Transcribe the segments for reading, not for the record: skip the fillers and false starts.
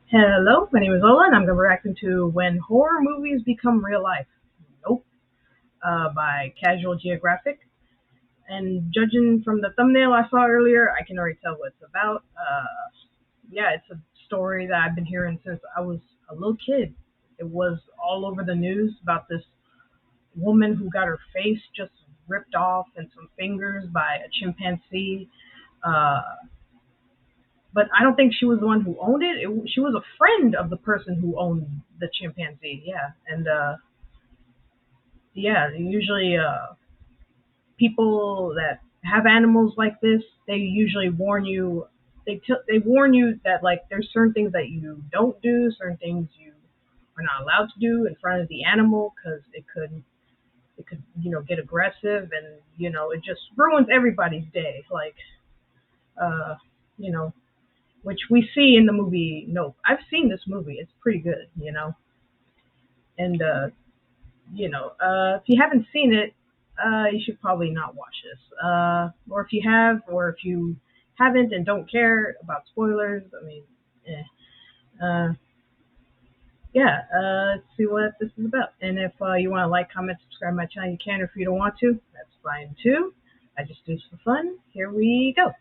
Hello, my name is Ola, and I'm going to be reacting to When Horror Movies Become Real Life. Nope, by Casual Geographic. And judging from the thumbnail I saw earlier, I can already tell what it's about. Yeah, it's a story that I've been hearing since I was a little kid. It was all over the news about this woman who got her face just ripped off and some fingers by a chimpanzee. Uh, but I don't think she was the one who owned it. She was a friend of the person who owned the chimpanzee. Yeah, and yeah, usually people that have animals like this, they usually warn you. They warn you that like there's certain things that you don't do, certain things you are not allowed to do in front of the animal because it could get aggressive, and it just ruins everybody's day. Like uh, you know which we see in the movie. Nope, I've seen this movie. It's pretty good. And if you haven't seen it, you should probably not watch this. Or if you have, or if you haven't and don't care about spoilers, I mean, uh, yeah, let's see what this is about. And if you want to like, comment, subscribe to my channel, you can. Or if you don't want to, that's fine too. I just do this for fun. Here we go.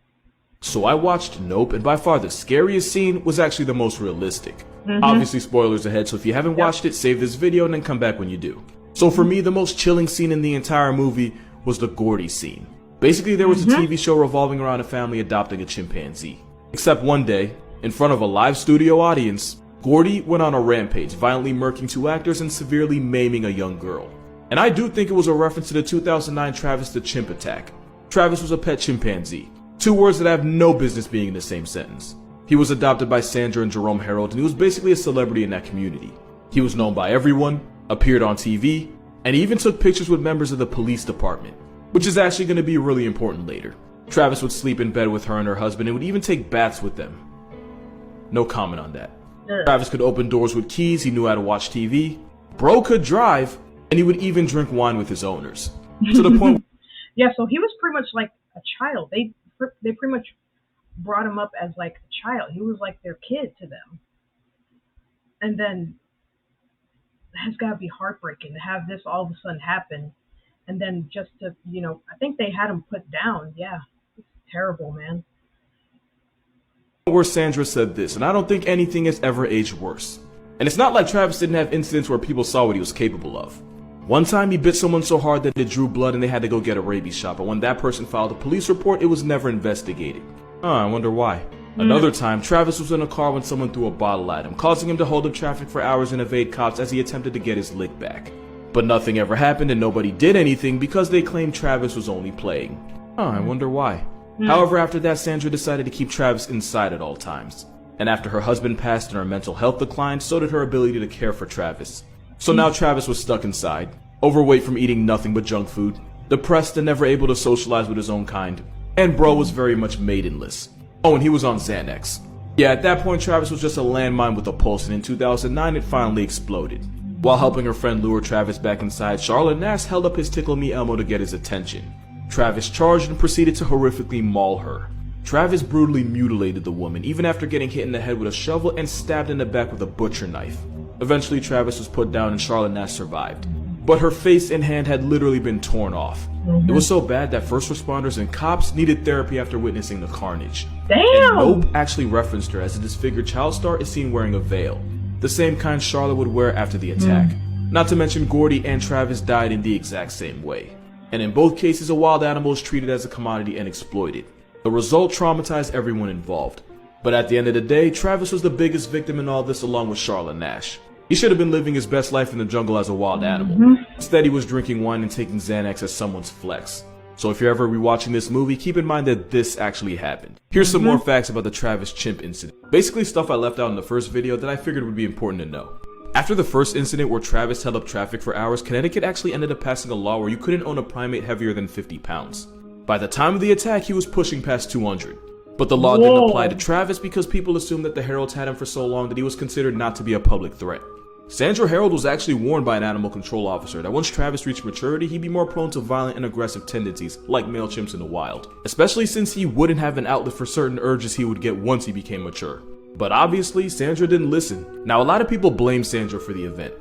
So I watched Nope, and by far the scariest scene was actually the most realistic. Obviously spoilers ahead, so if you haven't watched it, save this video and then come back when you do. So for me, the most chilling scene in the entire movie was the Gordy scene. Basically, there was a TV show revolving around a family adopting a chimpanzee. Except one day, in front of a live studio audience, Gordy went on a rampage, violently murking two actors and severely maiming a young girl. And I do think it was a reference to the 2009 Travis the Chimp attack. Travis was a pet chimpanzee. Two words that have no business being in the same sentence. He was adopted by Sandra and Jerome Harold, and he was basically a celebrity in that community. He was known by everyone, appeared on TV, and he even took pictures with members of the police department, which is actually going to be really important later. Travis would sleep in bed with her and her husband and would even take baths with them. No comment on that. Travis could open doors with keys, he knew how to watch TV, bro could drive, and he would even drink wine with his owners. To the point. Yeah, so he was pretty much like a child. They pretty much brought him up as like a child. He was like their kid to them. And then that's got to be heartbreaking to have this all of a sudden happen. And then just to, I think they had him put down. Yeah, it's terrible, man. Where Sandra said this, and I don't think anything has ever aged worse. And it's not like Travis didn't have incidents where people saw what he was capable of. One time he bit someone so hard that it drew blood and they had to go get a rabies shot, but when that person filed a police report, it was never investigated. I wonder why. Another time, Travis was in a car when someone threw a bottle at him, causing him to hold up traffic for hours and evade cops as he attempted to get his lick back. But nothing ever happened and nobody did anything because they claimed Travis was only playing. I wonder why. However, after that, Sandra decided to keep Travis inside at all times. And after her husband passed and her mental health declined, so did her ability to care for Travis. So now Travis was stuck inside, overweight from eating nothing but junk food, depressed and never able to socialize with his own kind, and bro was very much maidenless. Oh, and he was on Xanax. Yeah, at that point Travis was just a landmine with a pulse, and in 2009 it finally exploded. While helping her friend lure Travis back inside, Charlotte Nash held up his Tickle Me Elmo to get his attention. Travis charged and proceeded to horrifically maul her. Travis brutally mutilated the woman, even after getting hit in the head with a shovel and stabbed in the back with a butcher knife. Eventually Travis was put down and Charlotte Nash survived. But her face and hand had literally been torn off. It was so bad that first responders and cops needed therapy after witnessing the carnage. Damn! And Nope actually referenced her as a disfigured child star is seen wearing a veil, the same kind Charlotte would wear after the attack. Not to mention Gordy and Travis died in the exact same way. And in both cases, a wild animal is treated as a commodity and exploited. The result traumatized everyone involved. But at the end of the day, Travis was the biggest victim in all this along with Charlotte Nash. He should have been living his best life in the jungle as a wild animal. Instead, he was drinking wine and taking Xanax as someone's flex. So if you're ever rewatching this movie, keep in mind that this actually happened. Here's some more facts about the Travis Chimp incident. Basically stuff I left out in the first video that I figured would be important to know. After the first incident where Travis held up traffic for hours, Connecticut actually ended up passing a law where you couldn't own a primate heavier than 50 pounds. By the time of the attack, he was pushing past 200. But the law didn't apply to Travis because people assumed that the Heralds had him for so long that he was considered not to be a public threat. Sandra Harold was actually warned by an animal control officer that once Travis reached maturity, he'd be more prone to violent and aggressive tendencies, like male chimps in the wild, especially since he wouldn't have an outlet for certain urges he would get once he became mature. But obviously, Sandra didn't listen. Now, a lot of people blame Sandra for the event,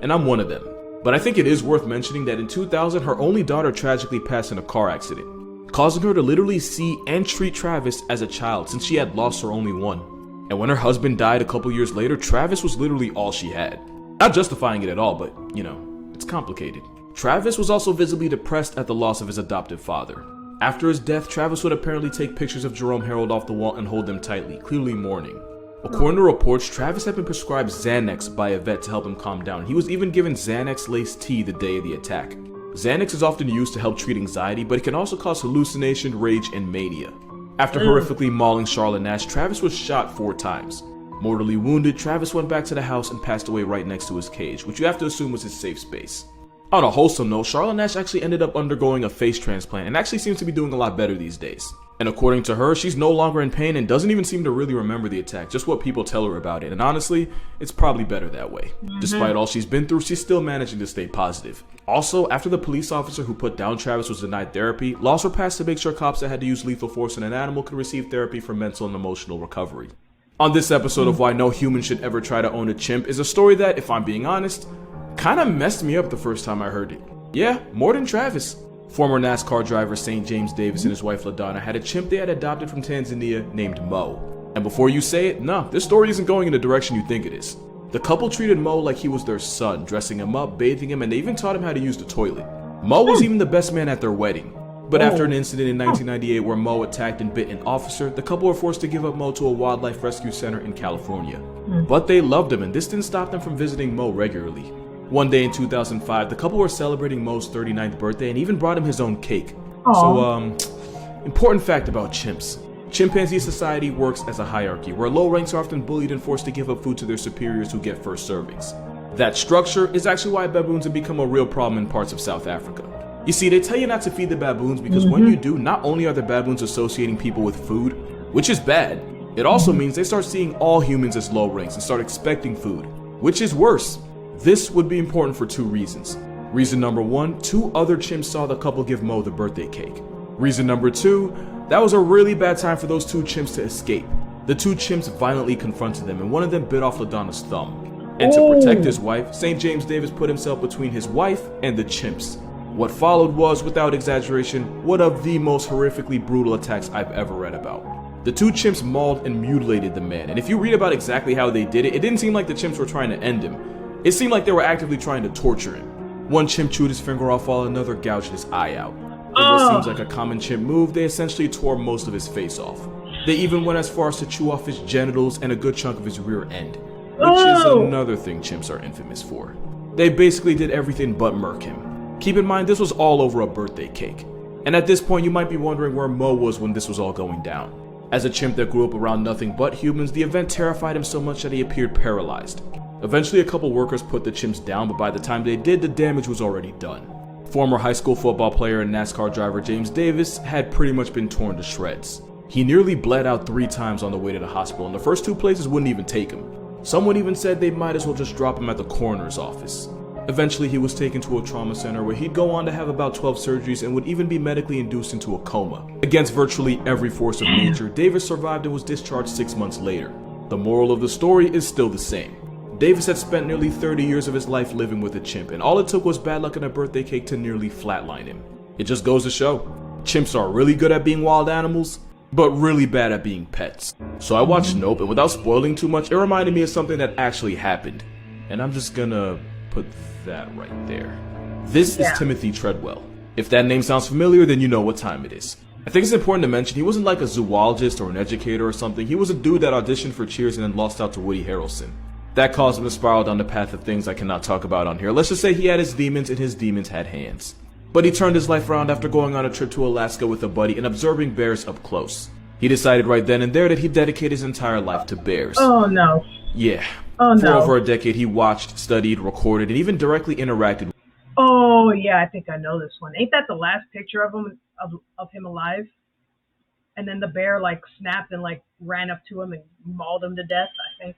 and I'm one of them. But I think it is worth mentioning that in 2000, her only daughter tragically passed in a car accident, causing her to literally see and treat Travis as a child since she had lost her only one. And when her husband died a couple years later, Travis was literally all she had. Not justifying it at all, but, you know, it's complicated. Travis was also visibly depressed at the loss of his adoptive father. After his death, Travis would apparently take pictures of Jerome Harold off the wall and hold them tightly, clearly mourning. According to reports, Travis had been prescribed Xanax by a vet to help him calm down. He was even given Xanax-laced tea the day of the attack. Xanax is often used to help treat anxiety, but it can also cause hallucination, rage, and mania. After horrifically mauling Charlotte Nash, Travis was shot 4 times. Mortally wounded, Travis went back to the house and passed away right next to his cage, which you have to assume was his safe space. On a wholesome note, Charlotte Nash actually ended up undergoing a face transplant and actually seems to be doing a lot better these days. And according to her, she's no longer in pain and doesn't even seem to really remember the attack, just what people tell her about it. And honestly, it's probably better that way. Despite all she's been through, she's still managing to stay positive. Also, after the police officer who put down Travis was denied therapy, laws were passed to make sure cops that had to use lethal force on an animal could receive therapy for mental and emotional recovery. On this episode of Why No Human Should Ever Try to Own a Chimp is a story that, if I'm being honest, kinda messed me up the first time I heard it. Yeah, more than Travis. Former NASCAR driver St. James Davis and his wife LaDonna had a chimp they had adopted from Tanzania named Mo. And before you say it, no, this story isn't going in the direction you think it is. The couple treated Mo like he was their son, dressing him up, bathing him, and they even taught him how to use the toilet. Mo was even the best man at their wedding. But after an incident in 1998 where Mo attacked and bit an officer, the couple were forced to give up Mo to a wildlife rescue center in California. But they loved him, and this didn't stop them from visiting Mo regularly. One day in 2005, the couple were celebrating Mo's 39th birthday and even brought him his own cake. Important fact about chimps. Chimpanzee society works as a hierarchy, where low ranks are often bullied and forced to give up food to their superiors who get first servings. That structure is actually why baboons have become a real problem in parts of South Africa. You see, they tell you not to feed the baboons because when you do, not only are the baboons associating people with food, which is bad, it also means they start seeing all humans as low ranks and start expecting food, which is worse. This would be important for 2 reasons. Reason number 1, 2 other chimps saw the couple give Mo the birthday cake. Reason number 2, that was a really bad time for those 2 chimps to escape. The 2 chimps violently confronted them and one of them bit off LaDonna's thumb. And to protect his wife, St. James Davis put himself between his wife and the chimps. What followed was, without exaggeration, one of the most horrifically brutal attacks I've ever read about. The 2 chimps mauled and mutilated the man, and if you read about exactly how they did it, it didn't seem like the chimps were trying to end him. It seemed like they were actively trying to torture him. One chimp chewed his finger off while another gouged his eye out. In what seems like a common chimp move, they essentially tore most of his face off. They even went as far as to chew off his genitals and a good chunk of his rear end, which is another thing chimps are infamous for. They basically did everything but murk him. Keep in mind, this was all over a birthday cake. And at this point, you might be wondering where Mo was when this was all going down. As a chimp that grew up around nothing but humans, the event terrified him so much that he appeared paralyzed. Eventually, a couple workers put the chimps down, but by the time they did, the damage was already done. Former high school football player and NASCAR driver James Davis had pretty much been torn to shreds. He nearly bled out 3 times on the way to the hospital, and the first 2 places wouldn't even take him. Someone even said they might as well just drop him at the coroner's office. Eventually, he was taken to a trauma center where he'd go on to have about 12 surgeries and would even be medically induced into a coma. Against virtually every force of nature, Davis survived and was discharged 6 months later. The moral of the story is still the same. Davis had spent nearly 30 years of his life living with a chimp, and all it took was bad luck and a birthday cake to nearly flatline him. It just goes to show, chimps are really good at being wild animals, but really bad at being pets. So I watched Nope, and without spoiling too much, it reminded me of something that actually happened. And I'm just gonna put that right there. This is Timothy Treadwell. If that name sounds familiar, then you know what time it is. I think it's important to mention he wasn't like a zoologist or an educator or something. He was a dude that auditioned for Cheers and then lost out to Woody Harrelson. That caused him to spiral down the path of things I cannot talk about on here. Let's just say he had his demons and his demons had hands. But he turned his life around after going on a trip to Alaska with a buddy and observing bears up close. He decided right then and there that he'd dedicate his entire life to bears. Oh no. Yeah. Oh For no. over a decade he watched, studied, recorded, and even directly interacted. Oh yeah, I think I know this one. Ain't that the last picture of him alive? And then the bear like snapped and like ran up to him and mauled him to death, I think.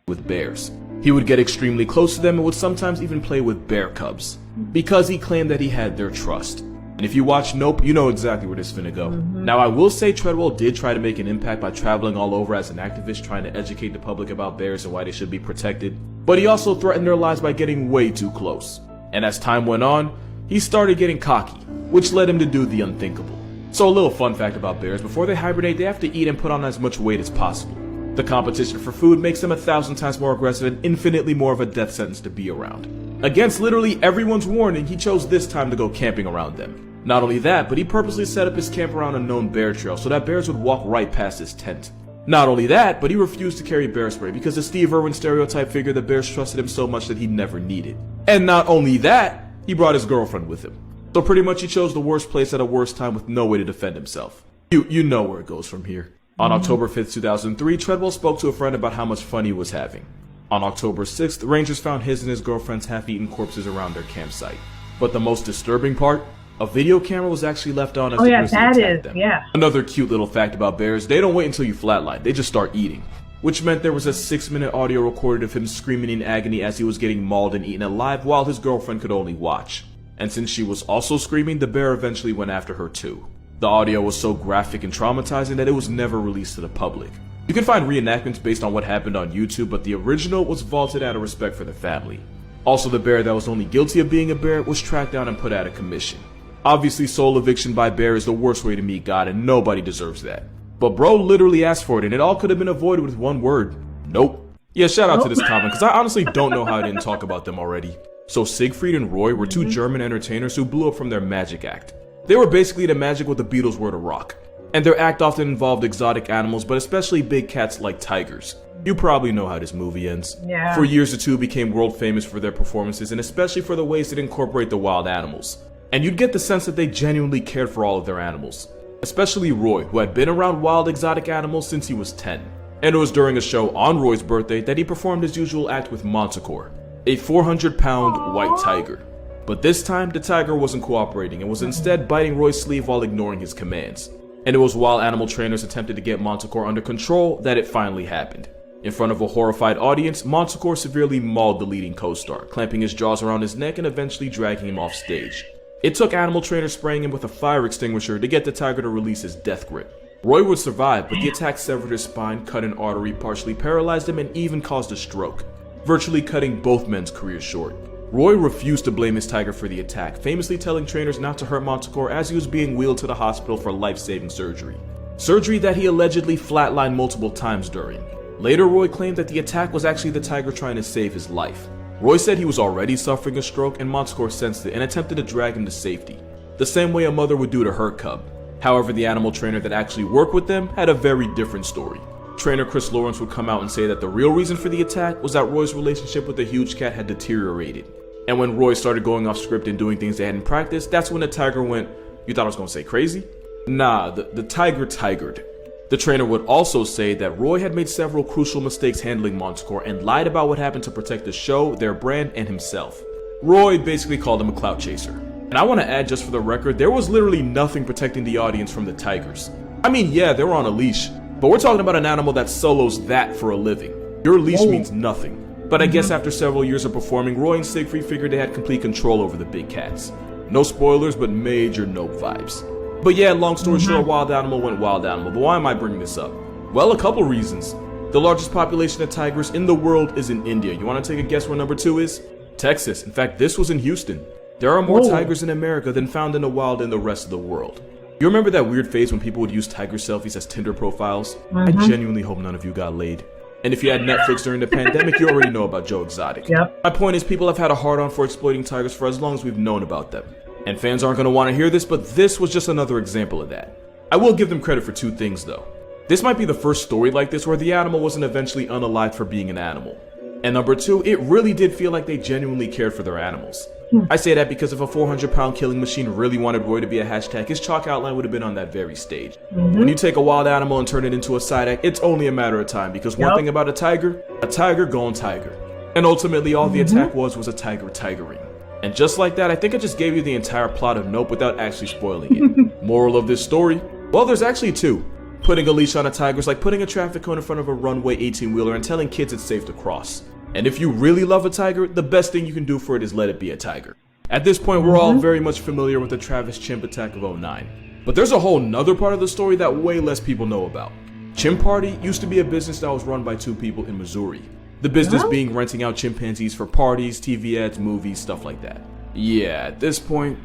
With bears. He would get extremely close to them and would sometimes even play with bear cubs, because he claimed that he had their trust. And if you watch Nope, you know exactly where this is finna go. Now, I will say Treadwell did try to make an impact by traveling all over as an activist, trying to educate the public about bears and why they should be protected. But he also threatened their lives by getting way too close. And as time went on, he started getting cocky, which led him to do the unthinkable. So a little fun fact about bears, before they hibernate, they have to eat and put on as much weight as possible. The competition for food makes them 1,000 times more aggressive and infinitely more of a death sentence to be around. Against literally everyone's warning, he chose this time to go camping around them. Not only that, but he purposely set up his camp around a known bear trail so that bears would walk right past his tent. Not only that, but he refused to carry bear spray because the Steve Irwin stereotype figured that bears trusted him so much that he'd never need it. And not only that, he brought his girlfriend with him. So pretty much he chose the worst place at a worst time with no way to defend himself. You know where it goes from here. On October 5th, 2003, Treadwell spoke to a friend about how much fun he was having. On October 6th, the Rangers found his and his girlfriend's half-eaten corpses around their campsite. But the most disturbing part? A video camera was actually left on as the grizzly attacked them. Another cute little fact about bears, they don't wait until you flatline, they just start eating. Which meant there was a 6-minute audio recorded of him screaming in agony as he was getting mauled and eaten alive while his girlfriend could only watch. And since she was also screaming, the bear eventually went after her too. The audio was so graphic and traumatizing that it was never released to the public. You can find reenactments based on what happened on YouTube, but the original was vaulted out of respect for the family. Also, the bear that was only guilty of being a bear was tracked down and put out of commission. Obviously, soul eviction by bear is the worst way to meet God, and nobody deserves that. But bro literally asked for it, and it all could have been avoided with one word. Nope. Yeah, shout out to this comment, because I honestly don't know how I didn't talk about them already. So Siegfried and Roy were two German entertainers who blew up from their magic act. They were basically the magic what the Beatles were to rock. And their act often involved exotic animals, but especially big cats like tigers. You probably know how this movie ends. Yeah. For years, the two became world famous for their performances, and especially for the ways that incorporate the wild animals. And you'd get the sense that they genuinely cared for all of their animals. Especially Roy, who had been around wild exotic animals since he was 10. And it was during a show on Roy's birthday that he performed his usual act with Manticore, a 400-pound white tiger. But this time, the tiger wasn't cooperating and was instead biting Roy's sleeve while ignoring his commands. And it was while animal trainers attempted to get Manticore under control that it finally happened. In front of a horrified audience, Manticore severely mauled the leading co-star, clamping his jaws around his neck and eventually dragging him off stage. It took animal trainers spraying him with a fire extinguisher to get the tiger to release his death grip. Roy would survive, but the attack severed his spine, cut an artery, partially paralyzed him, and even caused a stroke, virtually cutting both men's careers short. Roy refused to blame his tiger for the attack, famously telling trainers not to hurt Manticore as he was being wheeled to the hospital for life-saving surgery. Surgery that he allegedly flatlined multiple times during. Later, Roy claimed that the attack was actually the tiger trying to save his life. Roy said he was already suffering a stroke, and Manticore sensed it and attempted to drag him to safety, the same way a mother would do to her cub. However, the animal trainer that actually worked with them had a very different story. Trainer Chris Lawrence would come out and say that the real reason for the attack was that Roy's relationship with the huge cat had deteriorated. And when Roy started going off script and doing things they hadn't practiced, that's when the tiger went, "You thought I was gonna say crazy?" Nah, the tiger tigered. The trainer would also say that Roy had made several crucial mistakes handling Manticore and lied about what happened to protect the show, their brand, and himself. Roy basically called him a clout chaser. And I want to add, just for the record, there was literally nothing protecting the audience from the tigers. I mean, yeah, they were on a leash, but we're talking about an animal that solos that for a living. Your leash means nothing. But I guess after several years of performing, Roy and Siegfried figured they had complete control over the big cats. No spoilers, but major Nope vibes. But yeah, long story short, wild animal went wild animal. But why am I bringing this up? Well, a couple reasons. The largest population of tigers in the world is in India. You want to take a guess where number 2 is? Texas. In fact, this was in Houston. There are more tigers in America than found in the wild in the rest of the world. You remember that weird phase when people would use tiger selfies as Tinder profiles? I genuinely hope none of you got laid. And if you had Netflix during the pandemic, you already know about Joe Exotic. My point is, people have had a hard-on for exploiting tigers for as long as we've known about them. And fans aren't going to want to hear this, but this was just another example of that. I will give them credit for 2 things though. This might be the first story like this where the animal wasn't eventually unalived for being an animal. And number 2, it really did feel like they genuinely cared for their animals. I say that because if a 400-pound killing machine really wanted Roy to be a hashtag, his chalk outline would have been on that very stage. When you take a wild animal and turn it into a side act, it's only a matter of time, because one thing about a tiger gone tiger. And ultimately all the attack was a tiger tigering. And just like that, I think I just gave you the entire plot of Nope without actually spoiling it. Moral of this story? Well, there's actually 2. Putting a leash on a tiger is like putting a traffic cone in front of a runway 18-wheeler and telling kids it's safe to cross. And if you really love a tiger, the best thing you can do for it is let it be a tiger. At this point, we're all very much familiar with the Travis Chimp attack of '09. But there's a whole nother part of the story that way less people know about. Chimp Party used to be a business that was run by two people in Missouri. The business being renting out chimpanzees for parties, TV ads, movies, stuff like that. Yeah, at this point,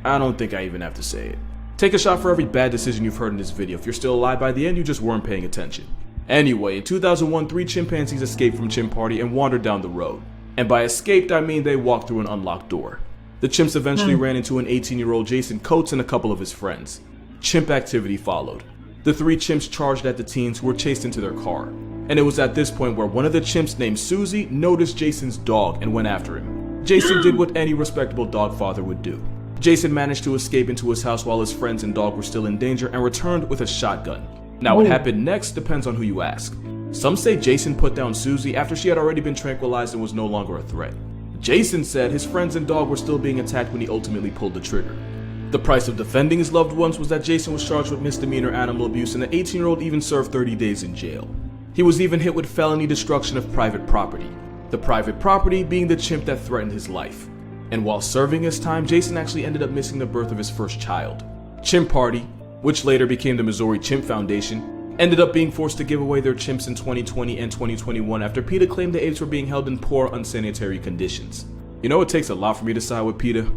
I don't think I even have to say it. Take a shot for every bad decision you've heard in this video. If you're still alive by the end, you just weren't paying attention. Anyway, in 2001, 3 chimpanzees escaped from Chimp Party and wandered down the road. And by escaped, I mean they walked through an unlocked door. The chimps eventually ran into an 18-year-old Jason Coates and a couple of his friends. Chimp activity followed. The 3 chimps charged at the teens who were chased into their car. And it was at this point where one of the chimps named Susie noticed Jason's dog and went after him. Jason did what any respectable dog father would do. Jason managed to escape into his house while his friends and dog were still in danger and returned with a shotgun. Now what happened next depends on who you ask. Some say Jason put down Susie after she had already been tranquilized and was no longer a threat. Jason said his friends and dog were still being attacked when he ultimately pulled the trigger. The price of defending his loved ones was that Jason was charged with misdemeanor animal abuse and the 18-year-old even served 30 days in jail. He was even hit with felony destruction of private property. The private property being the chimp that threatened his life. And while serving his time, Jason actually ended up missing the birth of his first child. Chimp Party, which later became the Missouri Chimp Foundation, ended up being forced to give away their chimps in 2020 and 2021 after PETA claimed the apes were being held in poor, unsanitary conditions. You know, it takes a lot for me to side with PETA.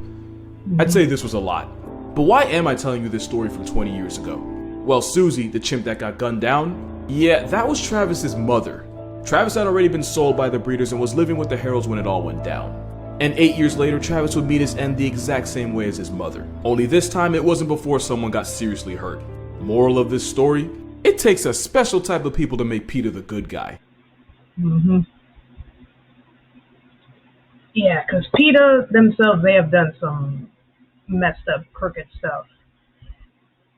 I'd say this was a lot. But why am I telling you this story from 20 years ago? Well, Susie, the chimp that got gunned down, yeah, that was Travis's mother. Travis had already been sold by the breeders and was living with the Heralds when it all went down. And 8 years later, Travis would meet his end the exact same way as his mother. Only this time, it wasn't before someone got seriously hurt. Moral of this story, it takes a special type of people to make PETA the good guy. Yeah, because PETA themselves, they have done some messed up, crooked stuff.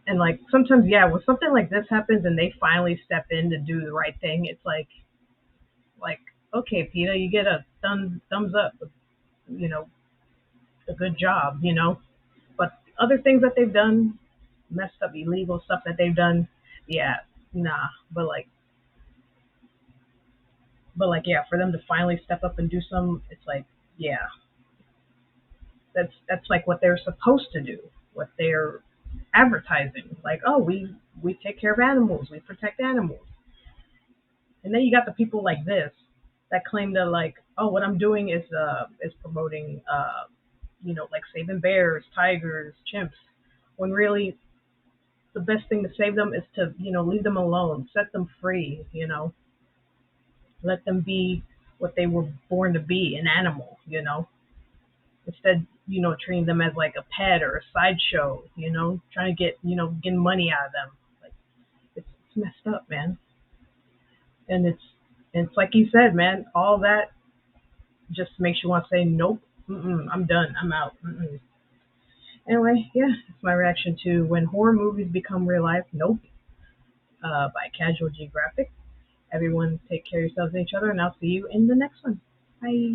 And like sometimes, yeah, when something like this happens and they finally step in to do the right thing, it's like, okay, PETA, you get a thumbs up, you know, a good job, you know. But other things that they've done, messed up, illegal stuff that they've done, yeah, nah. But yeah, for them to finally step up and do some, it's like, yeah, that's like what they're supposed to do, what they're advertising. Like, oh, we take care of animals, we protect animals. And then you got the people like this that claim that like, oh, what I'm doing is promoting you know, like saving bears, tigers, chimps, when really the best thing to save them is to, you know, leave them alone, set them free, you know, let them be what they were born to be, an animal, you know, instead, you know, treating them as like a pet or a sideshow, you know, trying to get, you know, getting money out of them. Like, it's messed up, man. And it's like you said, man, all that just makes you want to say, nope, I'm done, I'm out. Anyway, yeah, that's my reaction to When Horror Movies Become Real Life. Nope, by Casual Geographic. Everyone take care of yourselves and each other, and I'll see you in the next one. Bye.